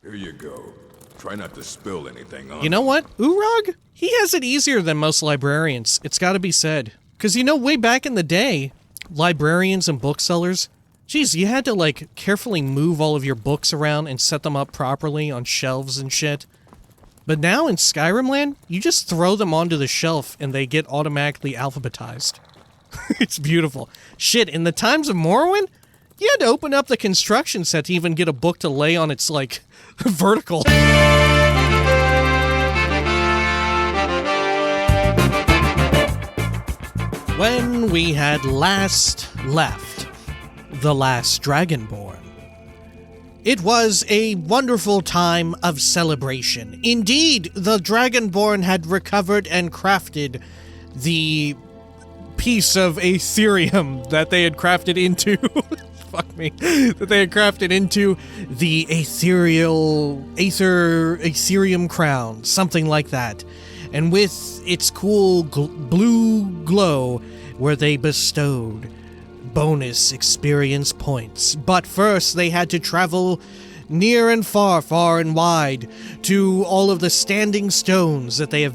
Here you go. Try not to spill anything on You know what? Urag? He has it easier than most librarians. It's gotta be said. Because you know, way back in the day, librarians and booksellers, geez, you had to, like, carefully move all of your books around and set them up properly on shelves and shit. But now in Skyrim land, you just throw them onto the shelf and they get automatically alphabetized. It's beautiful. Shit, in the times of Morrowind, you had to open up the construction set to even get a book to lay on its, like, vertical. When we had last left the last Dragonborn, it was a wonderful time of celebration. Indeed, the Dragonborn had recovered and crafted the piece of Aetherium that they had crafted into... fuck me. That they had crafted into the Aetherium crown. Something like that. And with its cool blue glow, where they bestowed bonus experience points. But first, they had to travel near and far, far and wide, to all of the standing stones that they had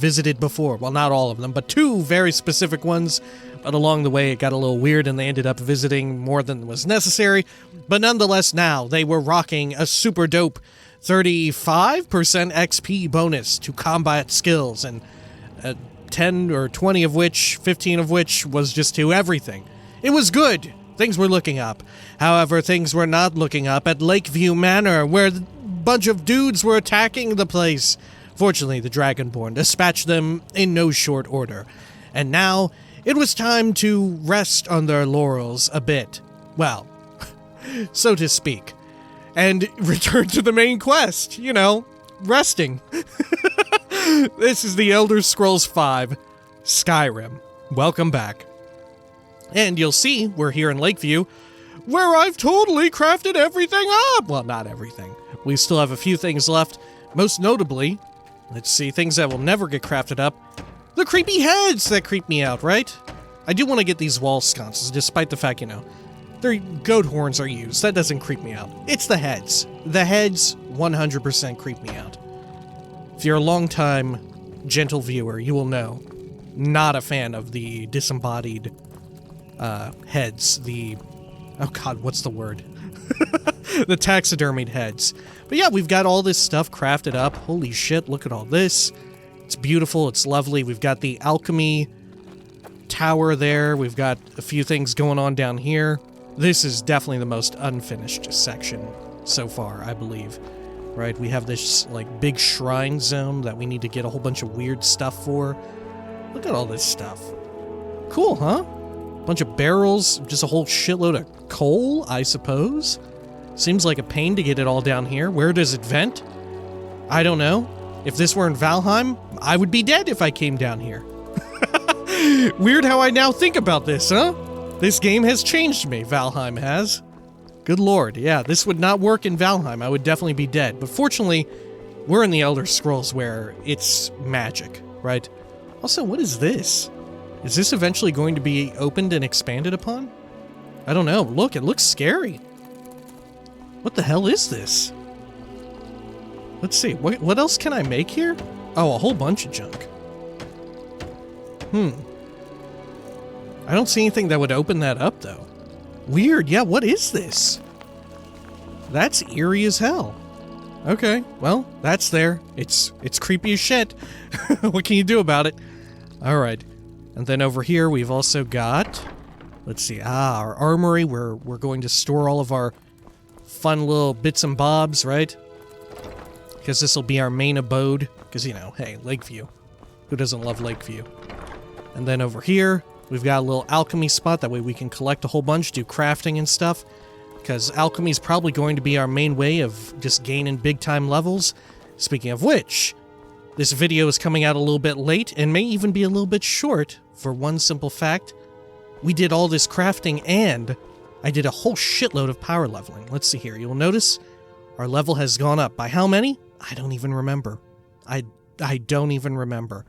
visited before. Well, not all of them, but two very specific ones. But along the way, it got a little weird, and they ended up visiting more than was necessary. But nonetheless, now they were rocking a super dope 35% XP bonus to combat skills, and 10 or 20 of which, 15 of which was just to everything. It was good. Things were looking up. However, things were not looking up at Lakeview Manor, where a bunch of dudes were attacking the place. Fortunately, the Dragonborn dispatched them in no short order. And now, it was time to rest on their laurels a bit. Well, so to speak. And return to the main quest, you know, resting. This is the Elder Scrolls V, Skyrim. Welcome back. And you'll see, we're here in Lakeview, where I've totally crafted everything up! Well, not everything. We still have a few things left. Most notably, let's see, things that will never get crafted up. The creepy heads that creep me out, right? I do want to get these wall sconces, despite the fact, you know, their goat horns are used. That doesn't creep me out. It's the heads. The heads 100% creep me out. If you're a long-time gentle viewer, you will know. Not a fan of the disembodied heads. Oh god, what's the word? The taxidermied heads. But yeah, we've got all this stuff crafted up. Holy shit, look at all this. It's beautiful, it's lovely. We've got the alchemy tower there. We've got a few things going on down here. This is definitely the most unfinished section so far, I believe. Right, we have this, like, big shrine zone that we need to get a whole bunch of weird stuff for. Look at all this stuff. Cool, huh? Bunch of barrels, just a whole shitload of coal, I suppose. Seems like a pain to get it all down here. Where does it vent? I don't know. If this were in Valheim, I would be dead if I came down here. Weird how I now think about this, huh? This game has changed me, Valheim has. Good lord, yeah, this would not work in Valheim. I would definitely be dead. But fortunately, we're in the Elder Scrolls where it's magic, right? Also, what is this? Is this eventually going to be opened and expanded upon? I don't know. Look, it looks scary. What the hell is this? Let's see. What else can I make here? Oh, a whole bunch of junk. I don't see anything that would open that up, though. Weird. Yeah, what is this? That's eerie as hell. Okay, well, that's there. It's creepy as shit. What can you do about it? Alright. And then over here, we've also got... Let's see. Our armory, where we're going to store all of our fun little bits and bobs, right? Because this will be our main abode. Because, you know, hey, Lakeview. Who doesn't love Lakeview? And then over here, we've got a little alchemy spot. That way we can collect a whole bunch, do crafting and stuff. Because alchemy is probably going to be our main way of just gaining big-time levels. Speaking of which, this video is coming out a little bit late and may even be a little bit short for one simple fact. We did all this crafting and I did a whole shitload of power leveling. Let's see here. You'll notice our level has gone up. By how many? I don't even remember. I don't even remember.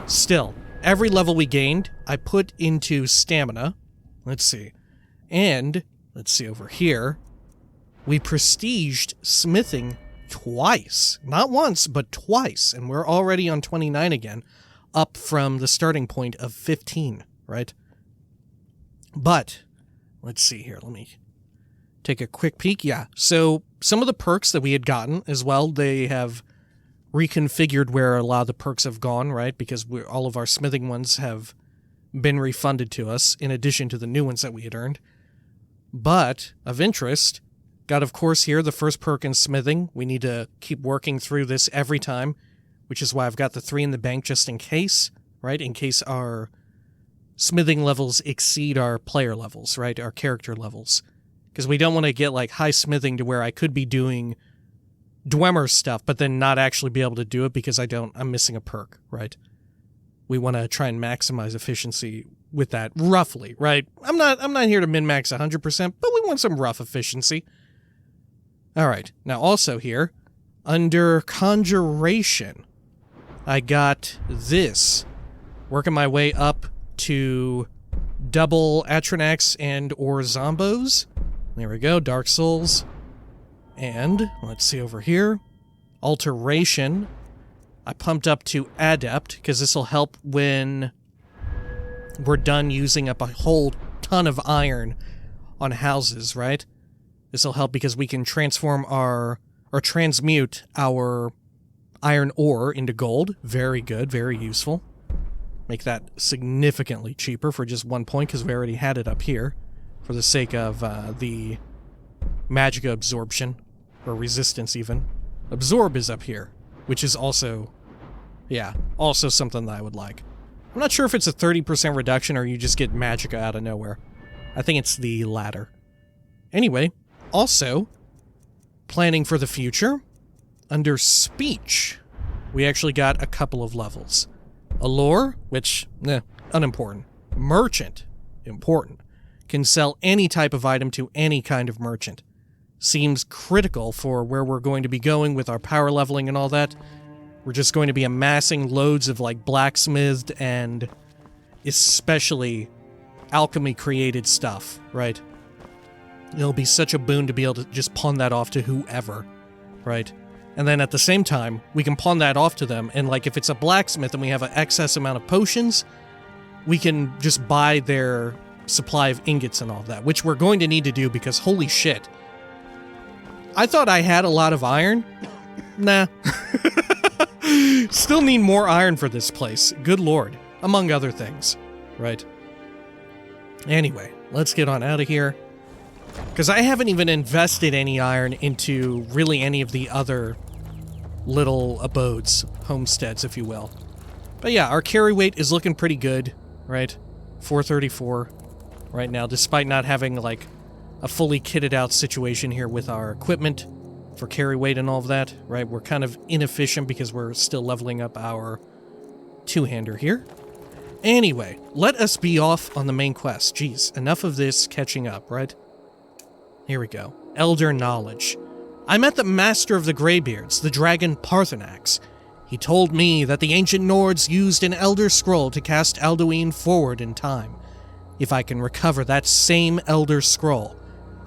Still, every level we gained, I put into stamina. Let's see. And, let's see over here. we prestiged smithing twice. Not once, but twice. And we're already on 29 again, up from the starting point of 15, right? But, let's see here. Let me take a quick peek. Yeah, so some of the perks that we had gotten as well, they have reconfigured where a lot of the perks have gone, right? Because all of our smithing ones have been refunded to us, in addition to the new ones that we had earned. But, of interest, got, of course, here the first perk in smithing. We need to keep working through this every time, which is why I've got the 3 in the bank just in case, right? In case our smithing levels exceed our player levels, right? Our character levels. Because we don't want to get, like, high smithing to where I could be doing Dwemer stuff, but then not actually be able to do it because I'm missing a perk, right? We want to try and maximize efficiency with that, roughly, right? I'm not here to min-max 100%, but we want some rough efficiency. All right, now also here, under Conjuration, I got this. Working my way up to double Atronax and or Zombos. There we go, Dark Souls. And, let's see over here, Alteration. I pumped up to Adept, because this will help when we're done using up a whole ton of iron on houses, right? This will help because we can transform or transmute our iron ore into gold. Very good, very useful. Make that significantly cheaper for just 1 point, because we already had it up here, for the sake of the Magica Absorption, or Resistance even. Absorb is up here, which is also, yeah, also something that I would like. I'm not sure if it's a 30% reduction or you just get Magica out of nowhere. I think it's the latter. Anyway, also, planning for the future, under Speech, we actually got a couple of levels. Allure, which, unimportant. Merchant, important. Can sell any type of item to any kind of merchant. Seems critical for where we're going to be going with our power leveling and all that. We're just going to be amassing loads of, like, blacksmithed and especially alchemy-created stuff, right? It'll be such a boon to be able to just pawn that off to whoever, right? And then at the same time, we can pawn that off to them, and, like, if it's a blacksmith and we have an excess amount of potions, we can just buy their supply of ingots and all that, which we're going to need to do because, holy shit, I thought I had a lot of iron. Nah. Still need more iron for this place. Good lord. Among other things. Right? Anyway, let's get on out of here. Because I haven't even invested any iron into really any of the other little abodes. Homesteads, if you will. But yeah, our carry weight is looking pretty good. Right? 434 right now, despite not having, like, a fully kitted out situation here with our equipment for carry weight and all of that, right? We're kind of inefficient because we're still leveling up our two-hander here. Anyway, let us be off on the main quest. Jeez, enough of this catching up, right? Here we go. Elder Knowledge. I met the master of the Greybeards, the dragon Parthenax. He told me that the ancient Nords used an Elder Scroll to cast Alduin forward in time. If I can recover that same Elder Scroll,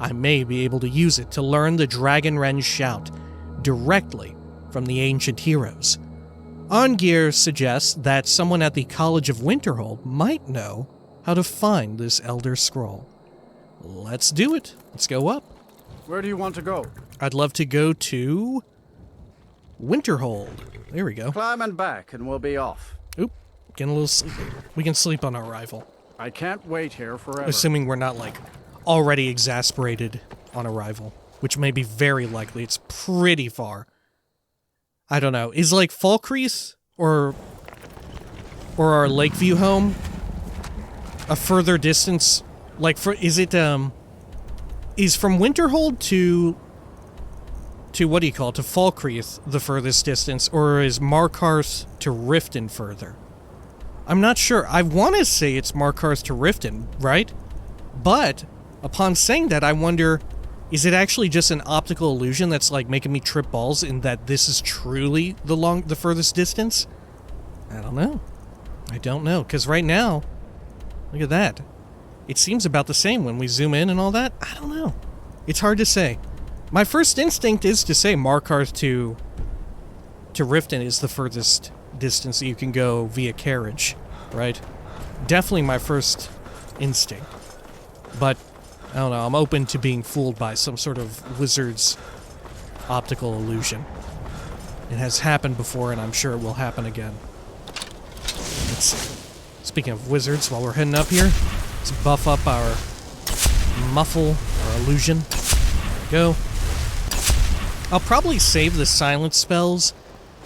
I may be able to use it to learn the Dragonren shout directly from the ancient heroes. Arngeir suggests that someone at the College of Winterhold might know how to find this Elder Scroll. Let's do it. Let's go up. Where do you want to go? I'd love to go to Winterhold. There we go. Climb and back and we'll be off. Oop, getting a little sleepy. We can sleep on our arrival. I can't wait here forever. Assuming we're not, like, already exasperated on arrival, which may be very likely. It's pretty far. I don't know. Is, like, Falkreath or our Lakeview home a further distance? Like, is from Winterhold to what do you call it, to Falkreath the furthest distance, or is Markarth to Riften further? I'm not sure. I want to say it's Markarth to Riften, right? But upon saying that, I wonder, is it actually just an optical illusion that's, like, making me trip balls in that this is truly the furthest distance? I don't know. I don't know, because right now, look at that. It seems about the same when we zoom in and all that. I don't know. It's hard to say. My first instinct is to say Markarth to Riften is the furthest distance that you can go via carriage, right? Definitely my first instinct. But, I don't know, I'm open to being fooled by some sort of wizard's optical illusion. It has happened before, and I'm sure it will happen again. Let's see. Speaking of wizards, while we're heading up here, let's buff up our muffle, our illusion. There we go. I'll probably save the silence spells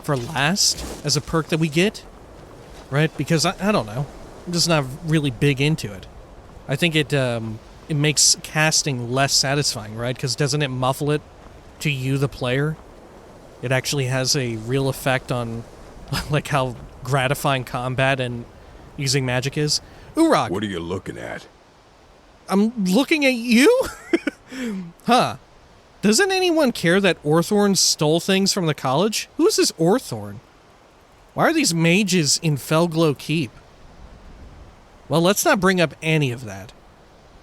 for last as a perk that we get, right? Because I don't know. I'm just not really big into it. I think it makes casting less satisfying, right? Because doesn't it muffle it to you, the player? It actually has a real effect on like how gratifying combat and using magic is. Urag! What are you looking at? I'm looking at you? Huh. Doesn't anyone care that Orthorn stole things from the college? Who is this Orthorn? Why are these mages in Felglow Keep? Well, let's not bring up any of that.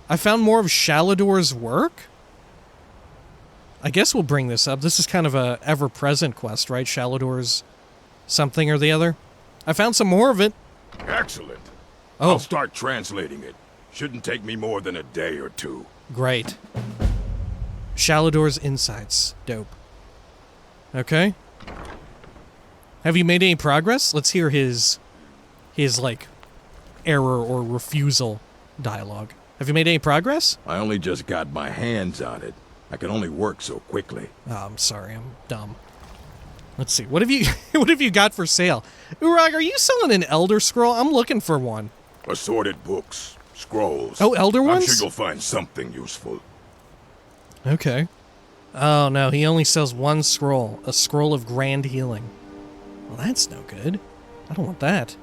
I found more of Shalador's work? I guess we'll bring this up. This is kind of a ever-present quest, right? Shalador's something or the other. I found some more of it. Excellent. Oh. I'll start translating it. Shouldn't take me more than a day or two. Great. Shalador's Insights. Dope. Okay. Have you made any progress? Let's hear his like, error or refusal dialogue. Have you made any progress? I only just got my hands on it. I can only work so quickly. Oh, I'm sorry, I'm dumb. Let's see. What have you what have you got for sale? Urag, are you selling an Elder Scroll? I'm looking for one. Assorted books, scrolls. Oh, Elder ones? I'm sure you'll find something useful. Okay. Oh, no, he only sells one scroll. A scroll of grand healing. Well, that's no good. I don't want that.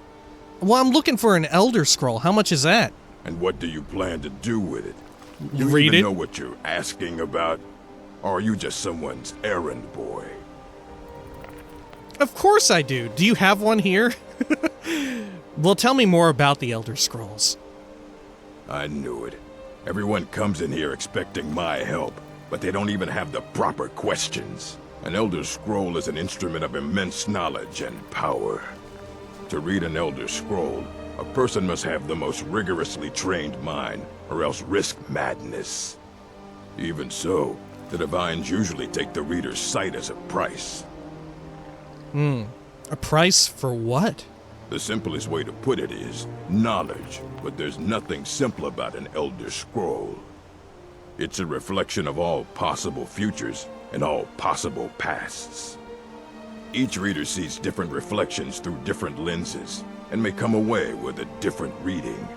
Well, I'm looking for an Elder Scroll. How much is that? And what do you plan to do with it? You You read even it? know what you're asking about? Or are you just someone's errand boy? Of course I do. Do you have one here? Well, tell me more about the Elder Scrolls. I knew it. Everyone comes in here expecting my help, but they don't even have the proper questions. An Elder Scroll is an instrument of immense knowledge and power. To read an Elder Scroll, a person must have the most rigorously trained mind, or else risk madness. Even so, the Divines usually take the reader's sight as a price. A price for what? The simplest way to put it is knowledge, but there's nothing simple about an Elder Scroll. It's a reflection of all possible futures and all possible pasts. Each reader sees different reflections through different lenses and may come away with a different reading.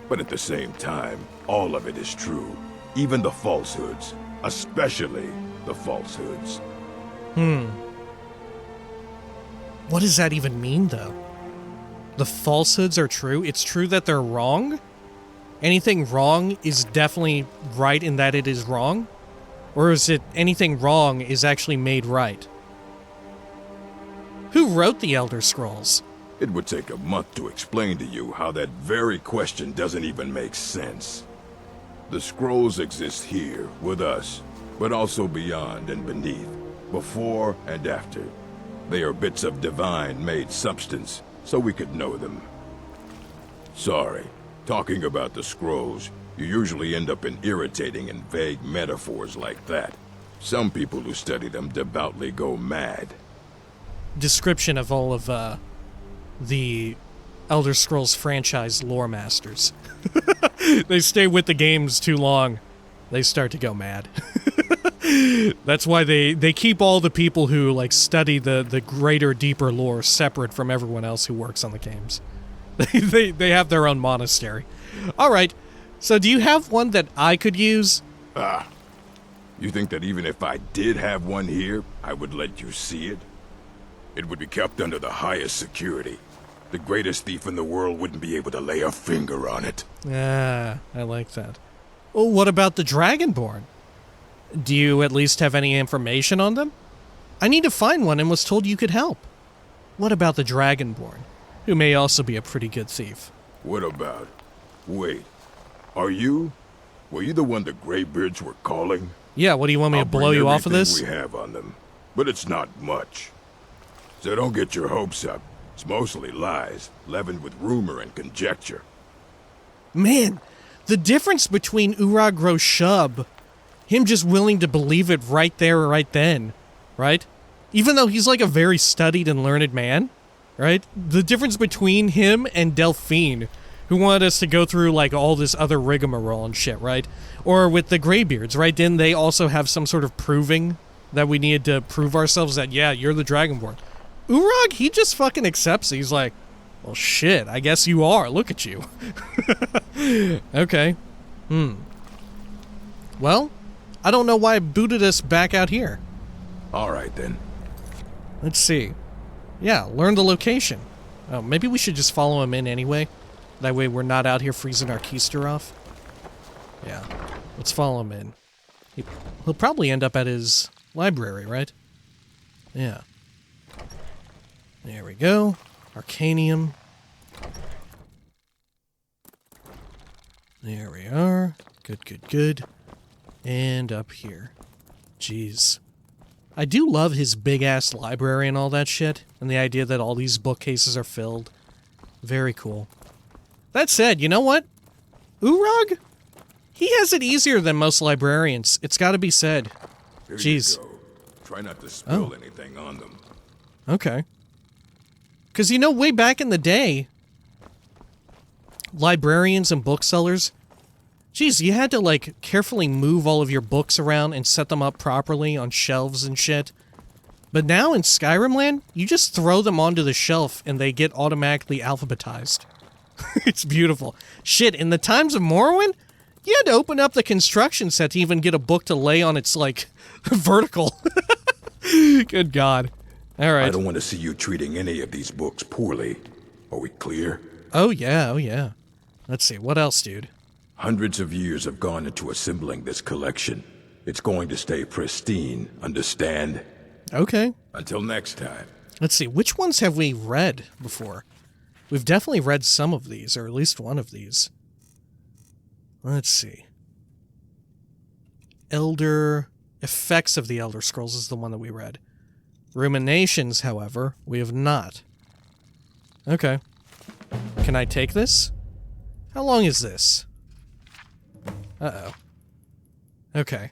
But at the same time, all of it is true, even the falsehoods, especially the falsehoods. What does that even mean, though? The falsehoods are true? It's true that they're wrong? Anything wrong is definitely right in that it is wrong? Or is it anything wrong is actually made right? Who wrote the Elder Scrolls? It would take a month to explain to you how that very question doesn't even make sense. The scrolls exist here, with us, but also beyond and beneath, before and after. They are bits of divine-made substance, so we could know them. Sorry, talking about the scrolls, you usually end up in irritating and vague metaphors like that. Some people who study them devoutly go mad. Description of all of, the Elder Scrolls franchise lore masters. They stay with the games too long. They start to go mad. That's why they keep all the people who, like, study the greater, deeper lore separate from everyone else who works on the games. They have their own monastery. Alright, so do you have one that I could use? You think that even if I did have one here, I would let you see it? It would be kept under the highest security. The greatest thief in the world wouldn't be able to lay a finger on it. Ah, I like that. Well, what about the Dragonborn? Do you at least have any information on them? I need to find one and was told you could help. What about the Dragonborn, who may also be a pretty good thief? What about? Wait, are you? Were you the one the Greybeards were calling? Yeah, what do you want me I'll to blow you off of bring this? everything we have on them, but it's not much. So don't get your hopes up. It's mostly lies, leavened with rumor and conjecture. Man, the difference between Urag gro-Shub, him just willing to believe it right there, right then, right? Even though he's like a very studied and learned man, right? The difference between him and Delphine, who wanted us to go through like all this other rigmarole and shit, right? Or with the Greybeards, right? Didn't they also have some sort of proving that we needed to prove ourselves that, yeah, you're the Dragonborn? Urag, he just fucking accepts it. He's like, well, shit, I guess you are. Look at you. Okay. Well, I don't know why it booted us back out here. All right, then. Let's see. Yeah, learn the location. Oh, maybe we should just follow him in anyway. That way we're not out here freezing our keister off. Yeah, let's follow him in. He'll probably end up at his library, right? Yeah. There we go. Arcanium. There we are. Good, good, good. And up here. Jeez. I do love his big-ass library and all that shit, and the idea that all these bookcases are filled. Very cool. That said, you know what? Urag? He has it easier than most librarians. It's gotta be said. Here Jeez. you go. Try not to spill anything on them. Okay. Because, you know, way back in the day, librarians and booksellers, geez, you had to, like, carefully move all of your books around and set them up properly on shelves and shit. But now in Skyrim Land, you just throw them onto the shelf and they get automatically alphabetized. It's beautiful. Shit, in the times of Morrowind, you had to open up the construction set to even get a book to lay on its, like, vertical. Good God. All right. I don't want to see you treating any of these books poorly. Are we clear? Oh, yeah, oh, yeah. Let's see, what else, dude? Hundreds of years have gone into assembling this collection. It's going to stay pristine, understand? Okay. Until next time. Let's see, which ones have we read before? We've definitely read some of these, or at least one of these. Let's see. Effects of the Elder Scrolls is the one that we read. Ruminations, however, we have not. Okay. Can I take this? How long is this? Uh-oh. Okay.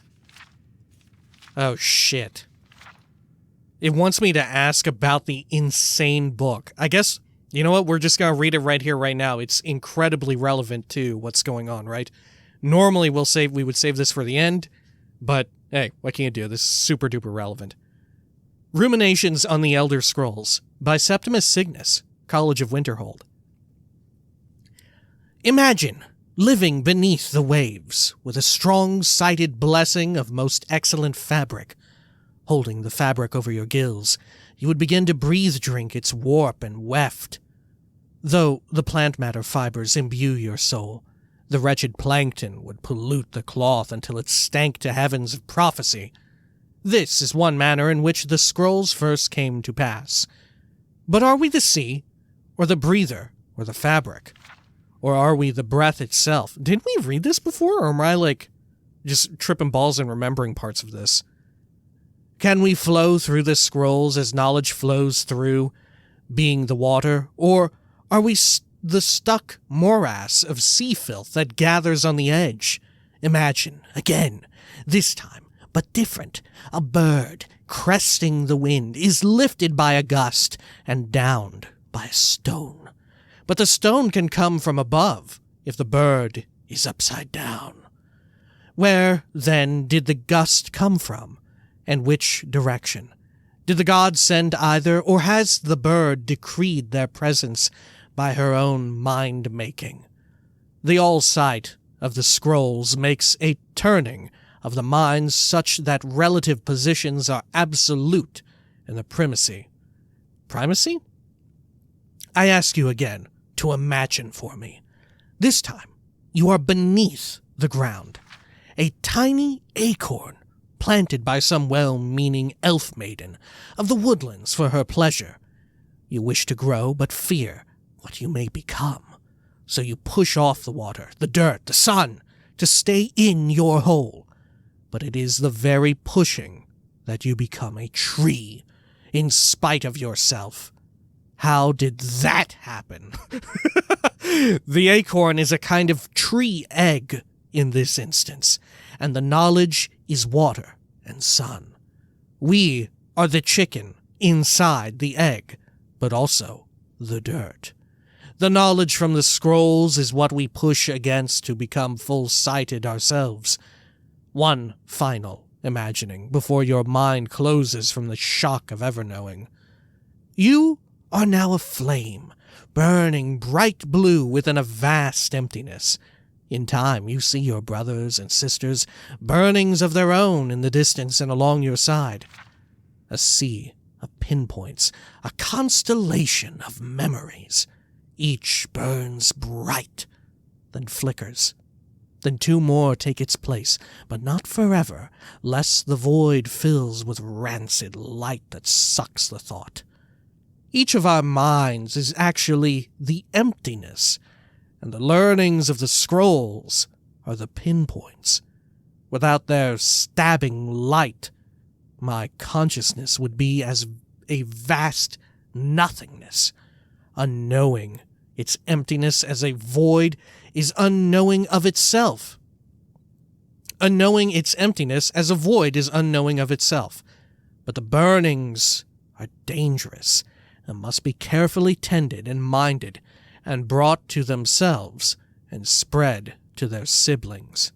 Oh, shit. It wants me to ask about the insane book. I guess, you know what? We're just gonna read it right here, right now. It's incredibly relevant to what's going on, right? Normally, we would save this for the end, but hey, what can you do? This is super duper relevant. Ruminations on the Elder Scrolls by Septimus Signus, College of Winterhold. Imagine living beneath the waves with a strong-sighted blessing of most excellent fabric. Holding the fabric over your gills, you would begin to breathe drink its warp and weft. Though the plant matter fibers imbue your soul, the wretched plankton would pollute the cloth until it stank to heavens of prophecy. This is one manner in which the scrolls first came to pass. But are we the sea, or the breather, or the fabric? Or are we the breath itself? Didn't we read this before, or am I, like, just tripping balls and remembering parts of this? Can we flow through the scrolls as knowledge flows through, being the water? Or are we the stuck morass of sea filth that gathers on the edge? Imagine, again, this time, but different. A bird, cresting the wind, is lifted by a gust and downed by a stone. But the stone can come from above if the bird is upside down. Where, then, did the gust come from, and which direction? Did the gods send either, or has the bird decreed their presence by her own mind-making? The all-sight of the scrolls makes a turning of the minds such that relative positions are absolute in the primacy. Primacy? I ask you again to imagine for me. This time, you are beneath the ground. A tiny acorn planted by some well-meaning elf maiden of the woodlands for her pleasure. You wish to grow, but fear what you may become. So you push off the water, the dirt, the sun, to stay in your hole. but it is the very pushing that you become a tree, in spite of yourself. How did that happen? The acorn is a kind of tree egg in this instance, and the knowledge is water and sun. We are the chicken inside the egg, but also the dirt. The knowledge from the scrolls is what we push against to become full-sighted ourselves. One final imagining before your mind closes from the shock of ever-knowing. You are now a flame, burning bright blue within a vast emptiness. In time, you see your brothers and sisters, burnings of their own in the distance and along your side. A sea of pinpoints, a constellation of memories. Each burns bright, then flickers. Then two more take its place, but not forever, lest the void fills with rancid light that sucks the thought. Each of our minds is actually the emptiness, and the learnings of the scrolls are the pinpoints. Without their stabbing light, my consciousness would be as a vast nothingness, unknowing. Its emptiness as a void is unknowing of itself. Unknowing its emptiness as a void is unknowing of itself. But the burnings are dangerous and must be carefully tended and minded and brought to themselves and spread to their siblings.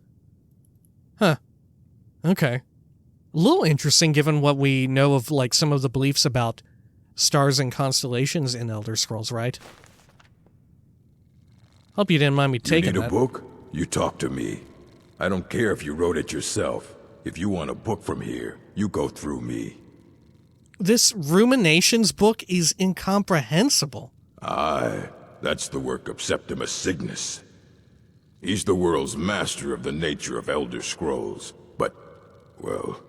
Huh. Okay. A little interesting given what we know of, like, some of the beliefs about stars and constellations in Elder Scrolls, right? Hope you didn't mind me taking that. You need a book? You talk to me. I don't care if you wrote it yourself. If you want a book from here, you go through me. This Ruminations book is incomprehensible. Aye, that's the work of Septimus Signus. He's the world's master of the nature of Elder Scrolls, but, well,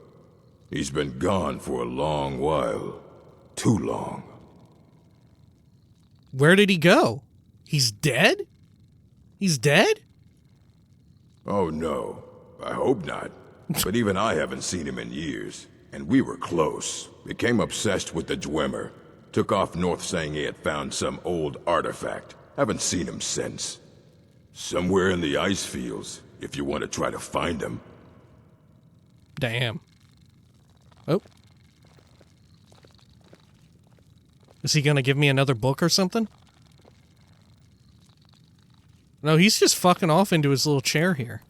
he's been gone for a long while. Too long. Where did he go? He's dead? He's dead? Oh no, I hope not. But even I haven't seen him in years. And we were close. Became obsessed with the Dwemer. Took off north saying he had found some old artifact. Haven't seen him since. Somewhere in the ice fields, if you want to try to find him. Damn. Oh. Is he gonna give me another book or something? No, he's just fucking off into his little chair here.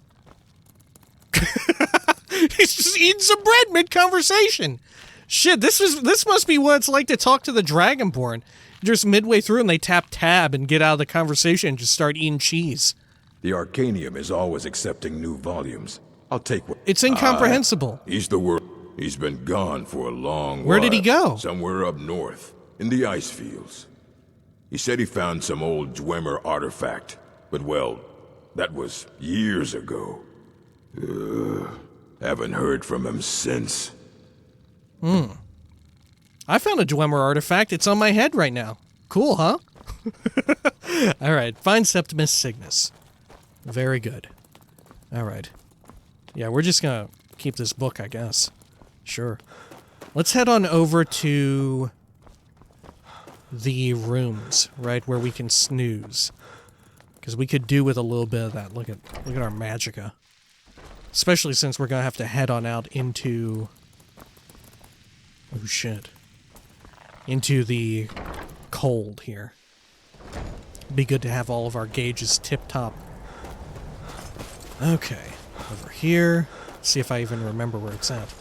He's just eating some bread mid-conversation. Shit, this must be what it's like to talk to the Dragonborn. Just midway through and they tap tab and get out of the conversation and just start eating cheese. The Arcanium is always accepting new volumes. I'll take what... It's incomprehensible. He's the world. He's been gone for a long while. Where did he go? Somewhere up north, in the ice fields. He said he found some old Dwemer artifact. But, well, that was years ago. Haven't heard from him since. I found a Dwemer artifact. It's on my head right now. Cool, huh? Alright, find Septimus Signus. Very good. Alright. Yeah, we're just gonna keep this book, I guess. Sure. Let's head on over to the rooms, right, where we can snooze. Because we could do with a little bit of that. Look at our magicka. Especially since we're gonna have to head on out into... Oh shit. Into the cold here. Be good to have all of our gauges tip-top. Okay. Over here. See if I even remember where it's at.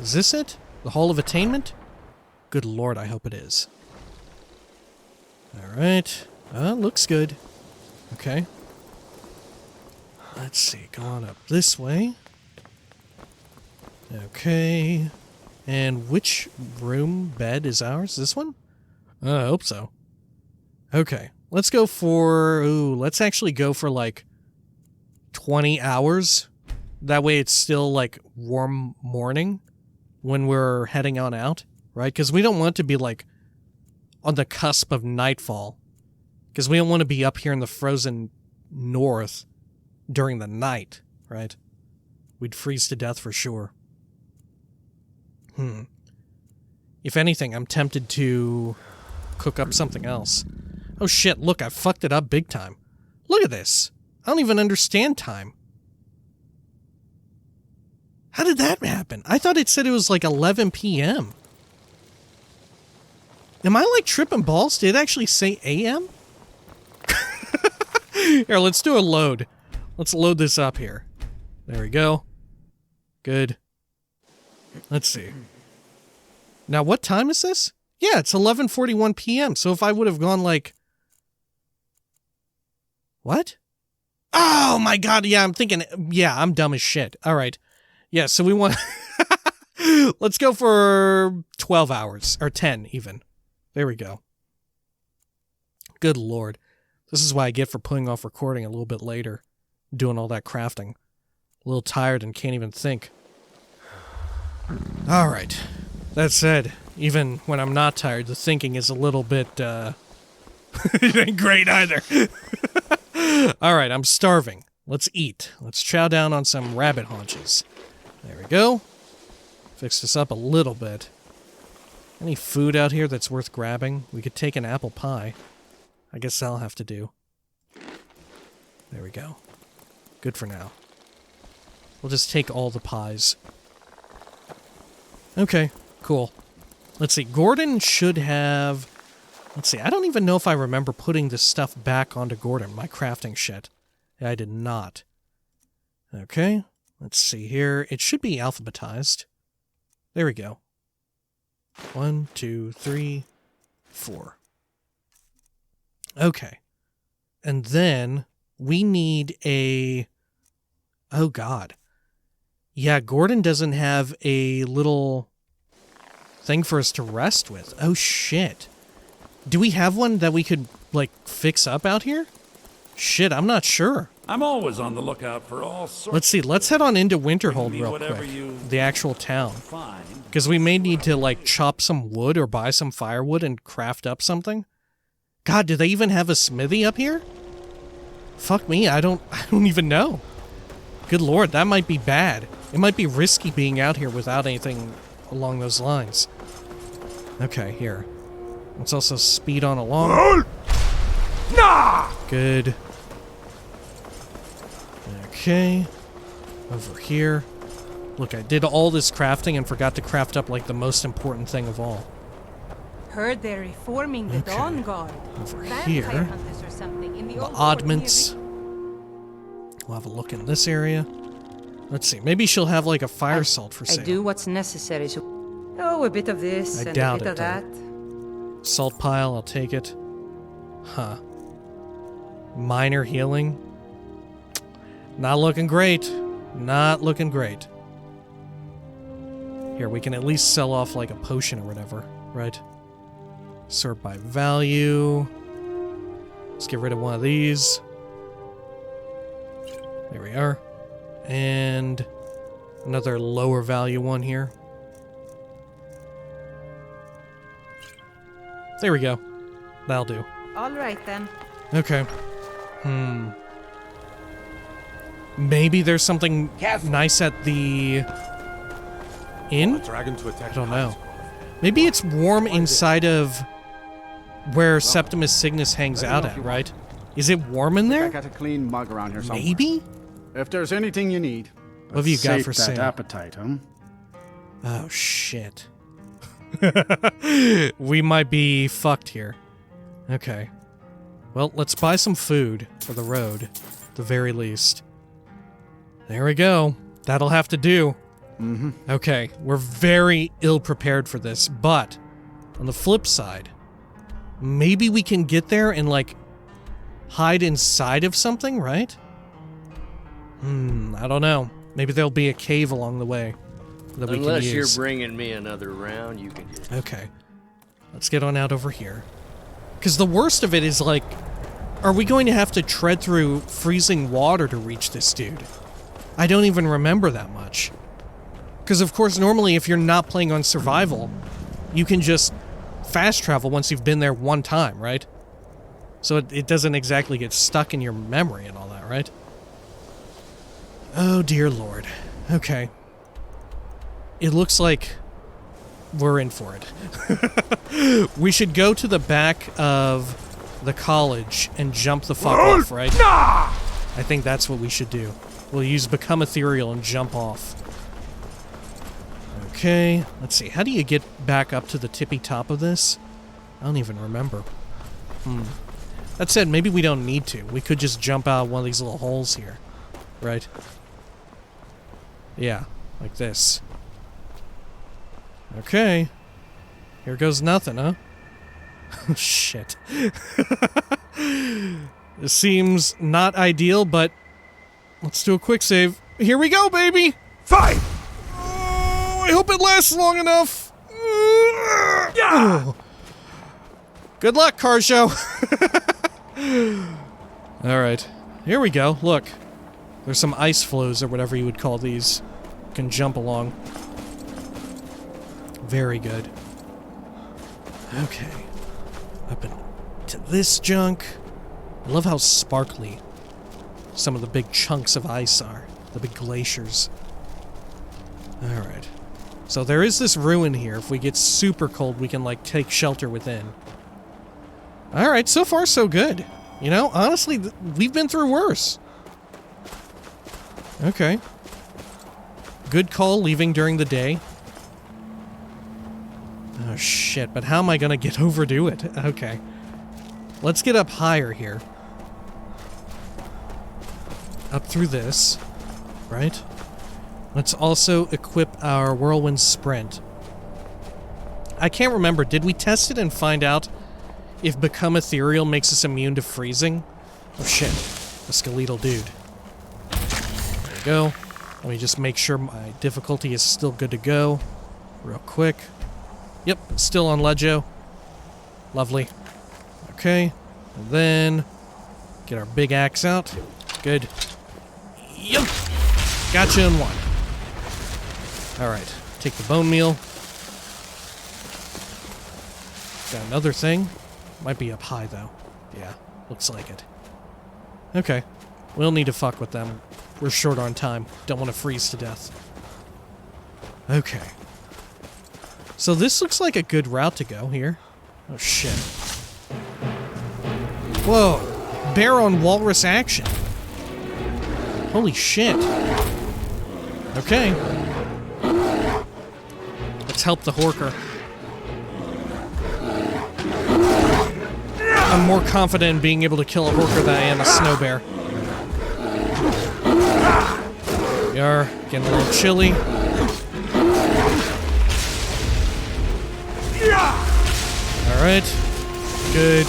Is this it? The Hall of Attainment? Good lord, I hope it is. Alright. Looks good. Okay. Let's see, go on up this way. Okay. And which room bed is ours? This one? I hope so. Okay. Let's go for... Ooh, let's actually go for like 20 hours. That way it's still like warm morning when we're heading on out, right? Because we don't want to be like on the cusp of nightfall. Because we don't want to be up here in the frozen north during the night, right? we'd freeze to death for sure. If anything, I'm tempted to cook up something else. Oh shit, look, I fucked it up big time. Look at this. I don't even understand time. How did that happen? I thought it said it was like 11 p.m. Am I like tripping balls? Did it actually say a.m.? Here, let's do a load. Let's load this up here. There we go. Good. Let's see. Now, what time is this? Yeah, it's 11:41 p.m. So if I would have gone like... What? Oh my god, yeah, I'm thinking... Yeah, I'm dumb as shit. Alright. Yeah, so we want... Let's go for 12 hours. Or 10, even. There we go. Good lord. This is what I get for putting off recording a little bit later. Doing all that crafting. A little tired and can't even think. Alright. That said, even when I'm not tired, the thinking is a little bit, it ain't great either. Alright, I'm starving. Let's eat. Let's chow down on some rabbit haunches. There we go. Fix this up a little bit. Any food out here that's worth grabbing? We could take an apple pie. I guess that'll have to do. There we go. Good for now. We'll just take all the pies. Okay, cool. Let's see, Gordon should have... Let's see, I don't even know if I remember putting this stuff back onto Gordon, my crafting shit. I did not. Okay, let's see here. It should be alphabetized. There we go. 1, 2, 3, 4. Okay. And then we need a... Oh, God. Yeah, Gordon doesn't have a little thing for us to rest with. Oh, shit. Do we have one that we could, like, fix up out here? Shit, I'm not sure. I'm always on the lookout for all sorts. Let's see, let's head on into Winterhold real quick. The actual town. Because we may need to, like, chop some wood or buy some firewood and craft up something. God, do they even have a smithy up here? Fuck me, I don't even know. Good lord, that might be bad. It might be risky being out here without anything along those lines. Okay, here. Let's also speed on along. Good. Okay. Over here. Look, I did all this crafting and forgot to craft up, like, the most important thing of all. Heard they're reforming the Dawn Guard. Over Vampire here. hunters or something in the The old oddments. We'll have a look in this area. Let's see. Maybe she'll have, like, a fire salt for sale. I do what's necessary. So, oh, a bit of this I and doubt a bit it, of that. Salt pile, I'll take it. Huh. Minor healing. Not looking great. Not looking great. Here, we can at least sell off, like, a potion or whatever, right? Sort by value. Let's get rid of one of these. There we are. And another lower value one here. There we go. That'll do. All right, then. Okay. Maybe there's something nice at the inn? I don't know. Maybe it's warm inside of where Septimus Signus hangs out at, right? Is it warm in I there? got a clean mug around here somewhere. Maybe? If there's anything you need. What have you got for Sate that sale? appetite, huh? Oh, shit. We might be fucked here. Okay. Well, let's buy some food for the road, at the very least. There we go. That'll have to do. Okay, we're very ill-prepared for this, but on the flip side, maybe we can get there and, like, hide inside of something, right? I don't know. Maybe there'll be a cave along the way that we can use. Unless you're bringing me another round, you can just... Okay. Let's get on out over here. Because the worst of it is, like, are we going to have to tread through freezing water to reach this dude? I don't even remember that much. Because, of course, normally if you're not playing on survival, you can just fast travel once you've been there one time, right? So it doesn't exactly get stuck in your memory and all that, right? Oh, dear lord. Okay. It looks like we're in for it. We should go to the back of the college and jump the fuck off, right? I think that's what we should do. We'll use Become Ethereal and jump off. Okay, let's see. How do you get back up to the tippy top of this? I don't even remember. That said, maybe we don't need to. We could just jump out one of these little holes here. Right? Yeah, like this. Okay. Here goes nothing, huh? Shit. This seems not ideal, but let's do a quick save. Here we go, baby! Fight! Oh, I hope it lasts long enough. Yeah! Oh. Good luck, car show. Alright. Here we go. Look. There's some ice flows or whatever you would call these. You can jump along. Very good. Okay. Up into this junk. I love how sparkly some of the big chunks of ice are. The big glaciers. Alright. So there is this ruin here. If we get super cold, we can, like, take shelter within. Alright, so far so good. You know, honestly, we've been through worse. Okay. Good call leaving during the day. Oh shit, but how am I gonna get over to it? Okay. Let's get up higher here. Up through this. Right? Let's also equip our Whirlwind Sprint. I can't remember, did we test it and find out if Become Ethereal makes us immune to freezing? Oh shit, a skeletal dude. There we go. Let me just make sure my difficulty is still good to go. Real quick. Yep, still on Legio. Lovely. Okay, and then get our big axe out. Good. Yep! Gotcha in one. Alright, take the bone meal. Got another thing. Might be up high, though. Yeah, looks like it. Okay. We don't need to fuck with them. We're short on time. Don't want to freeze to death. Okay. So this looks like a good route to go here. Oh, shit. Whoa. Bear on walrus action. Holy shit. Okay. Let's help the Horker. I'm more confident in being able to kill a Horker than I am a snow bear. There we are. Getting a little chilly. Alright. Good.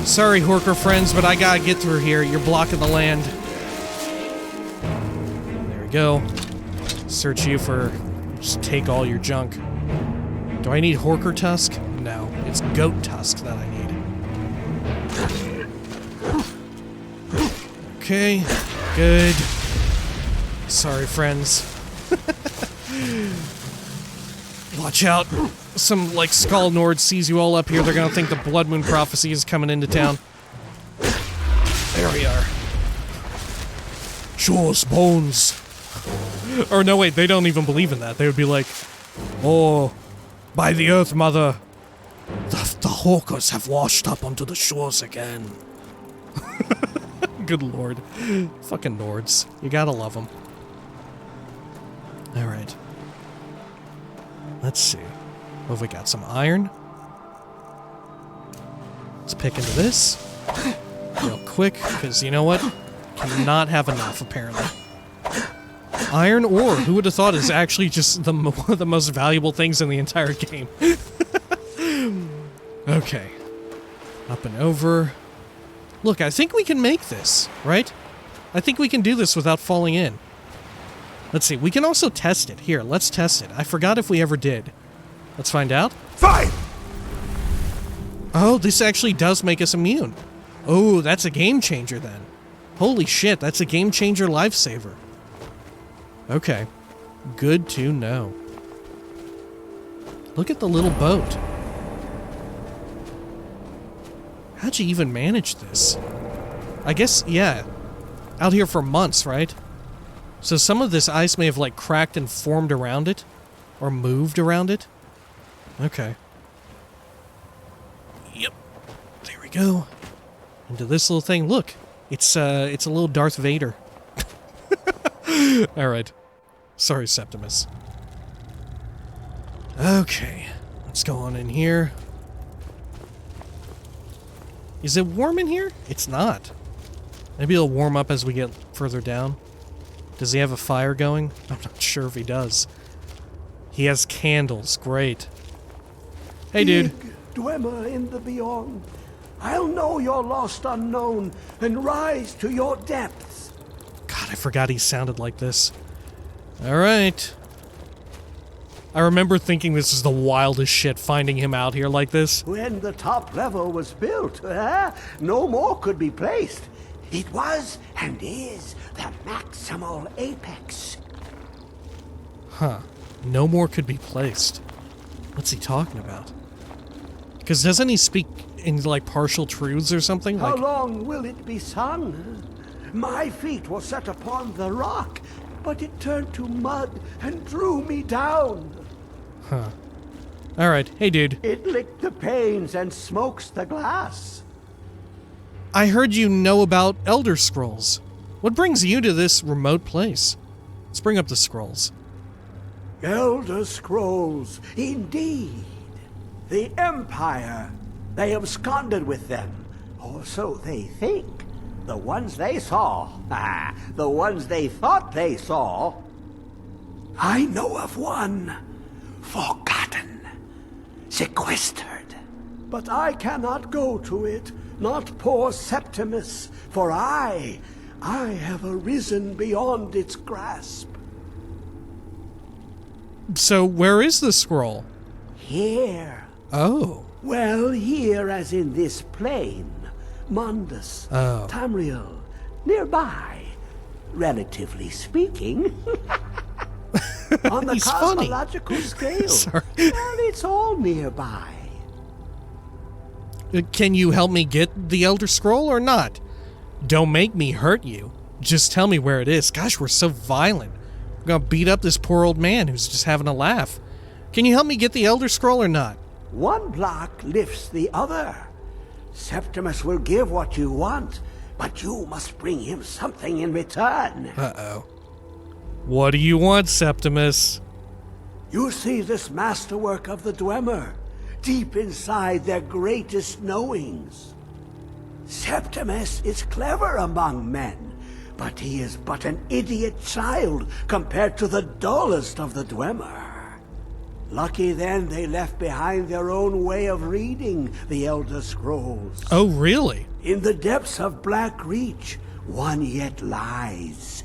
Sorry, Horker friends, but I gotta get through here. You're blocking the land. There we go. Search you for... just take all your junk. Do I need Horker Tusk? No. It's Goat Tusk that I need. Okay. Good. Sorry, friends. Watch out. Some, like, Skull Nord sees you all up here. They're gonna think the Blood Moon Prophecy is coming into town. There we are. Show us bones. Or no, wait, they don't even believe in that. They would be like, oh, by the Earth Mother, the Hawkers have washed up onto the shores again. Good lord. Fucking Nords. You gotta love them. Alright. Let's see. What have we got? Some iron? Let's pick into this. Real quick, because you know what? Cannot have enough, apparently. Iron ore, who would have thought, is actually just one of the most valuable things in the entire game. Okay. Up and over. Look, I think we can make this, right? I think we can do this without falling in. Let's see, we can also test it. Here, let's test it. I forgot if we ever did. Let's find out. Fight! Oh, this actually does make us immune. Oh, that's a game changer then. Holy shit, that's a game changer lifesaver. Okay. Good to know. Look at the little boat. How'd you even manage this? I guess, yeah. Out here for months, right? So some of this ice may have, like, cracked and formed around it? Or moved around it? Okay. Yep. There we go. Into this little thing. Look. It's a little Darth Vader. Alright. Sorry, Septimus. Okay. Let's go on in here. Is it warm in here? It's not. Maybe it'll warm up as we get further down. Does he have a fire going? I'm not sure if he does. He has candles. Great. Hey, dude. Big Dwemer in the beyond. I'll know your lost unknown and rise to your depths. God, I forgot he sounded like this. Alright. I remember thinking this is the wildest shit, finding him out here like this. When the top level was built, no more could be placed. It was and is the maximal apex. Huh. No more could be placed. What's he talking about? Because doesn't he speak in, like, partial truths or something? How Like, long will it be sung? My feet were set upon the rock, but it turned to mud and drew me down. huh. Alright, hey dude. It licked the panes and smokes the glass. I heard you know about Elder Scrolls. What brings you to this remote place? Let's bring up the scrolls. Elder Scrolls, indeed. The Empire. They absconded with them, or so they think. The ones they saw. The ones they thought they saw. I know of one. Forgotten. Sequestered. But I cannot go to it, not poor Septimus, for I have arisen beyond its grasp. So, where is the scroll? Here. Oh. Well, here as in this plain. Mundus, Oh. Tamriel, nearby, relatively speaking. On the He's funny. cosmological scale. Sorry. Well, it's all nearby. Can you help me get the Elder Scroll or not? Don't make me hurt you. Just tell me where it is. Gosh, we're so violent. We're gonna beat up this poor old man who's just having a laugh. Can you help me get the Elder Scroll or not? One block lifts the other. Septimus will give what you want, but you must bring him something in return. Uh-oh. What do you want, Septimus? You see this masterwork of the Dwemer, deep inside their greatest knowings. Septimus is clever among men, but he is but an idiot child compared to the dullest of the Dwemer. Lucky then they left behind their own way of reading the Elder Scrolls. Oh, really? In the depths of Black Reach, one yet lies.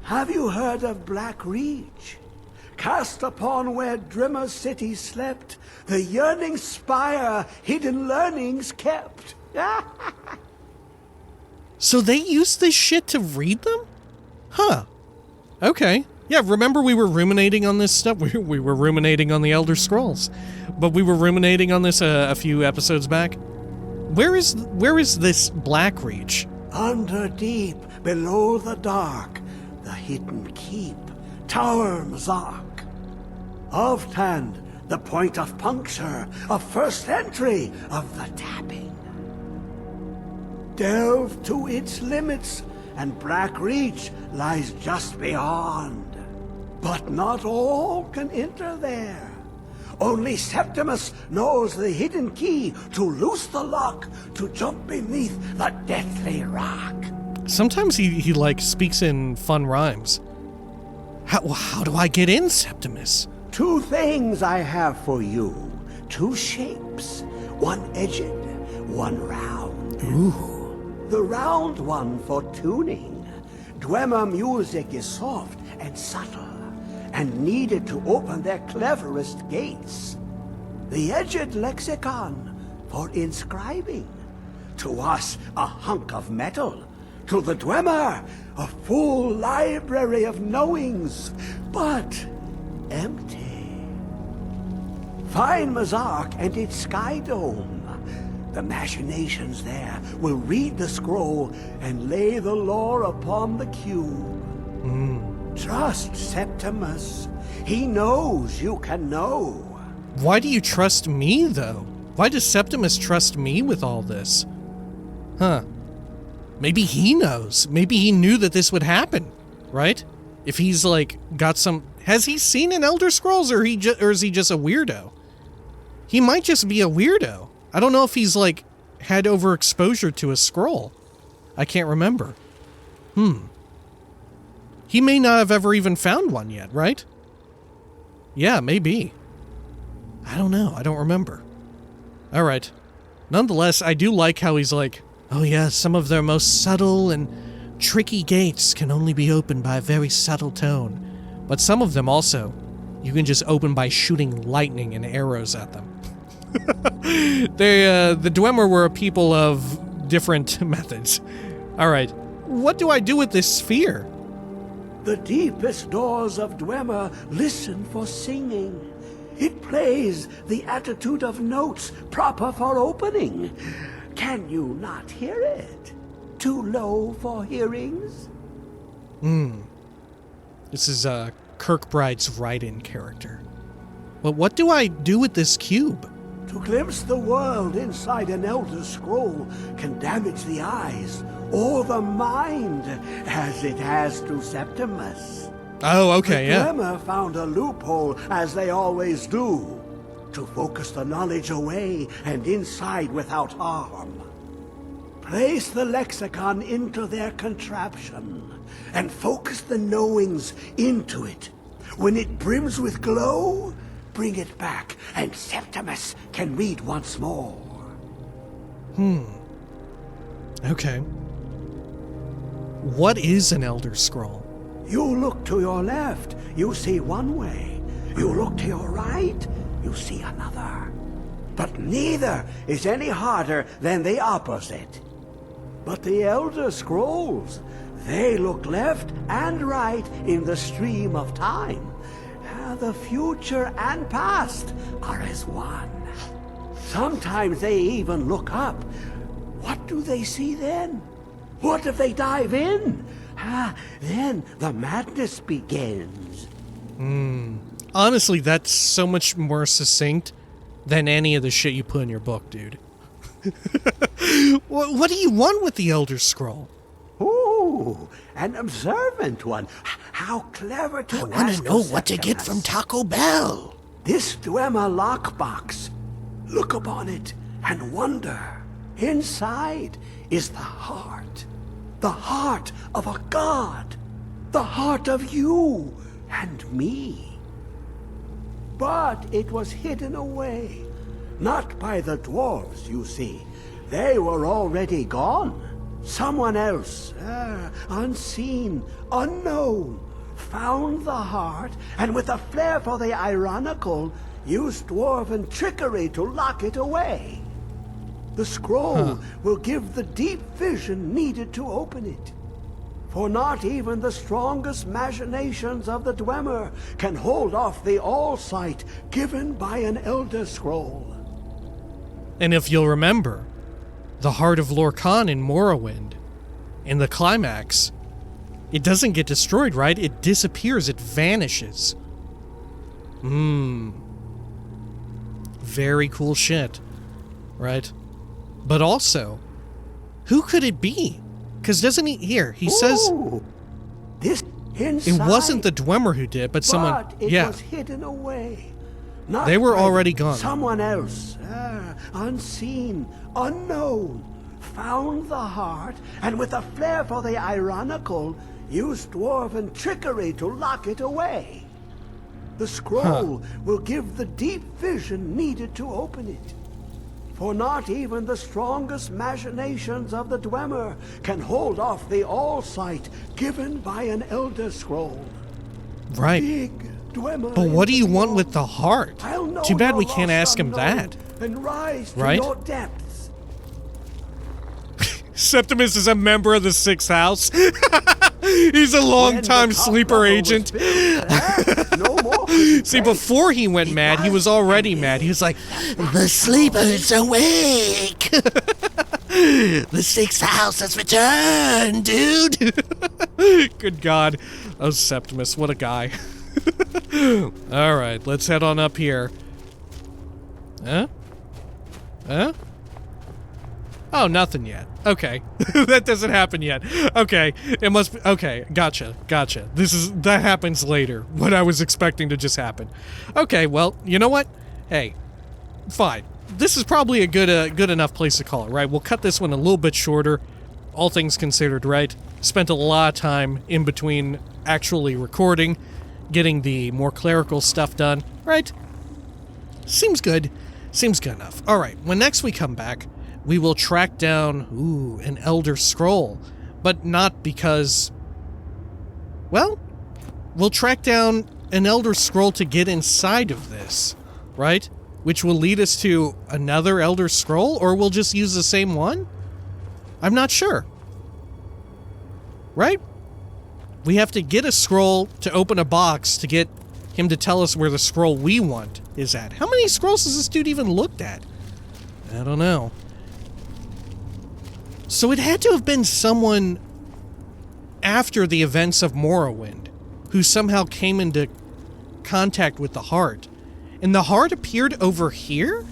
Have you heard of Black Reach? Cast upon where Drimmer City slept, the yearning spire hidden learnings kept. So they use this shit to read them? Huh. Okay. Yeah, remember we were ruminating on this stuff? We were ruminating on the Elder Scrolls. But we were ruminating on this a few episodes back. Where is this Black Reach? Under deep, below the dark, the hidden keep, Tower Mazak. Oftand, the point of puncture, of first entry of the tapping. Delve to its limits, and Black Reach lies just beyond. But not all can enter there. Only Septimus knows the hidden key to loose the lock, to jump beneath the deathly rock. Sometimes he like speaks in fun rhymes. How do I get in, Septimus? 2 things I have for you. 2 shapes. One edged, one round. Ooh. The round one for tuning. Dwemer music is soft and subtle, and needed to open their cleverest gates. The edged lexicon for inscribing. To us, a hunk of metal. To the Dwemer, a full library of knowings, but empty. Find Mazak and its sky dome. The machinations there will read the scroll and lay the lore upon the cube. Trust Septimus. He knows you can know. Why do you trust me, though? Why does Septimus trust me with all this? Huh. Maybe he knows. Maybe he knew that this would happen, right? If he's, like, got some... Has he seen an Elder Scrolls, or is he just a weirdo? He might just be a weirdo. I don't know if he's, like, had overexposure to a scroll. I can't remember. He may not have ever even found one yet, right? Yeah, maybe. I don't know. I don't remember. All right. Nonetheless, I do like how he's like, oh yeah, some of their most subtle and tricky gates can only be opened by a very subtle tone. But some of them also, you can just open by shooting lightning and arrows at them. The Dwemer were a people of different methods. All right. What do I do with this sphere? The deepest doors of Dwemer listen for singing. It plays the attitude of notes proper for opening. Can you not hear it? Too low for hearings? This is Kirkbride's write-in character. But what do I do with this cube? To glimpse the world inside an Elder Scroll can damage the eyes or the mind, as it has to Septimus. Oh, okay, The yeah. Dwemer found a loophole, as they always do, to focus the knowledge away and inside without harm. Place the lexicon into their contraption, and focus the knowings into it. When it brims with glow, bring it back, and Septimus can read once more. Okay. What is an Elder Scroll? You look to your left, you see one way. You look to your right, you see another. But neither is any harder than the opposite. But the Elder Scrolls, they look left and right in the stream of time. The future and past are as one. Sometimes they even look up. What do they see then? What if they dive in? Then the madness begins. Honestly, that's so much more succinct than any of the shit you put in your book, dude. What do you want with the Elder Scroll? Ooh, an observant one. How clever to ask. I want to know of what to get Septimus. from Taco Bell. This Dwemer lockbox. Look upon it and wonder. Inside is the heart. The heart of a god. The heart of you and me. But it was hidden away. Not by the dwarves, you see. They were already gone. Someone else, unseen, unknown, found the heart, and with a flair for the ironical, used dwarven trickery to lock it away. The scroll will give the deep vision needed to open it. For not even the strongest machinations of the Dwemer can hold off the all-sight given by an Elder Scroll. And if you'll remember, the heart of Lorcan in Morrowind, in the climax, it doesn't get destroyed, right? It disappears, it vanishes. Very cool shit, right? But also, who could it be? Because doesn't he... Here, he says... Ooh, this inside, It wasn't the Dwemer who did, but someone... But it yeah. was hidden away. Not They were by already gone. Someone else, unseen, unknown, found the heart, and with a flair for the ironical, used dwarven trickery to lock it away. The scroll will give the deep vision needed to open it. For not even the strongest machinations of the Dwemer can hold off the all-sight given by an Elder Scroll. Right. Big Dwemer But what do you in the want north. with the heart? I'll know Too bad your we can't lost ask him unknown that. And rise to Right? your depths. Septimus is a member of the Sixth House. He's a long-time When the top sleeper level was agent. built, no more See, before he went mad, he was already mad. He was like, The sleeper's awake. The Sixth House has returned, dude. Good God. Oh, Septimus, what a guy. Alright, let's head on up here. Huh? Huh? Oh, nothing yet. Okay. That doesn't happen yet. Okay. It must be... Okay, gotcha. That happens later. What I was expecting to just happen. Okay, well, you know what? Hey, fine. This is probably a good enough place to call it, right? We'll cut this one a little bit shorter, all things considered, right? Spent a lot of time in between actually recording, getting the more clerical stuff done, right? Seems good. Seems good enough. Alright, when next we come back, we will track down, an Elder Scroll. But not because... Well, we'll track down an Elder Scroll to get inside of this, right? Which will lead us to another Elder Scroll, or we'll just use the same one? I'm not sure. Right? We have to get a scroll to open a box to get him to tell us where the scroll we want is at. How many scrolls has this dude even looked at? I don't know. So it had to have been someone after the events of Morrowind who somehow came into contact with the heart. And the heart appeared over here?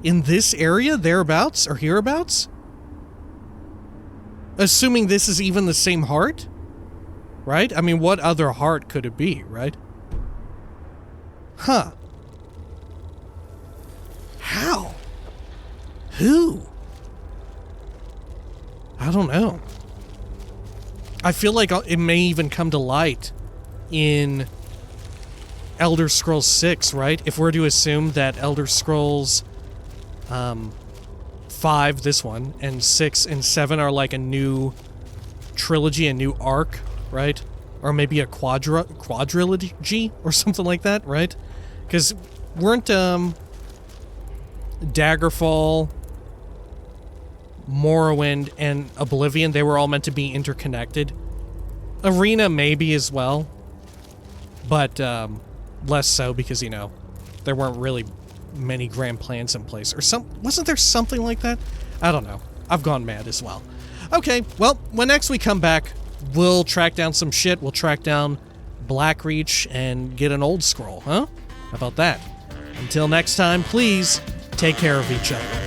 In this area, thereabouts, or hereabouts? Assuming this is even the same heart? Right? I mean, what other heart could it be, right? Huh. How? Who? I don't know. I feel like it may even come to light in Elder Scrolls 6, right? If we're to assume that Elder Scrolls 5, this one, and 6 and 7 are like a new trilogy, a new arc, right? Or maybe a quadrilogy or something like that, right? Because weren't Daggerfall, Morrowind, and Oblivion, they were all meant to be interconnected? Arena maybe as well, but less so because, you know, there weren't really many grand plans in place. Or wasn't there something like that? I don't know. I've gone mad as well. Okay, well, when next we come back, we'll track down some shit. We'll track down Blackreach and get an old scroll, huh? How about that? Until next time, please take care of each other.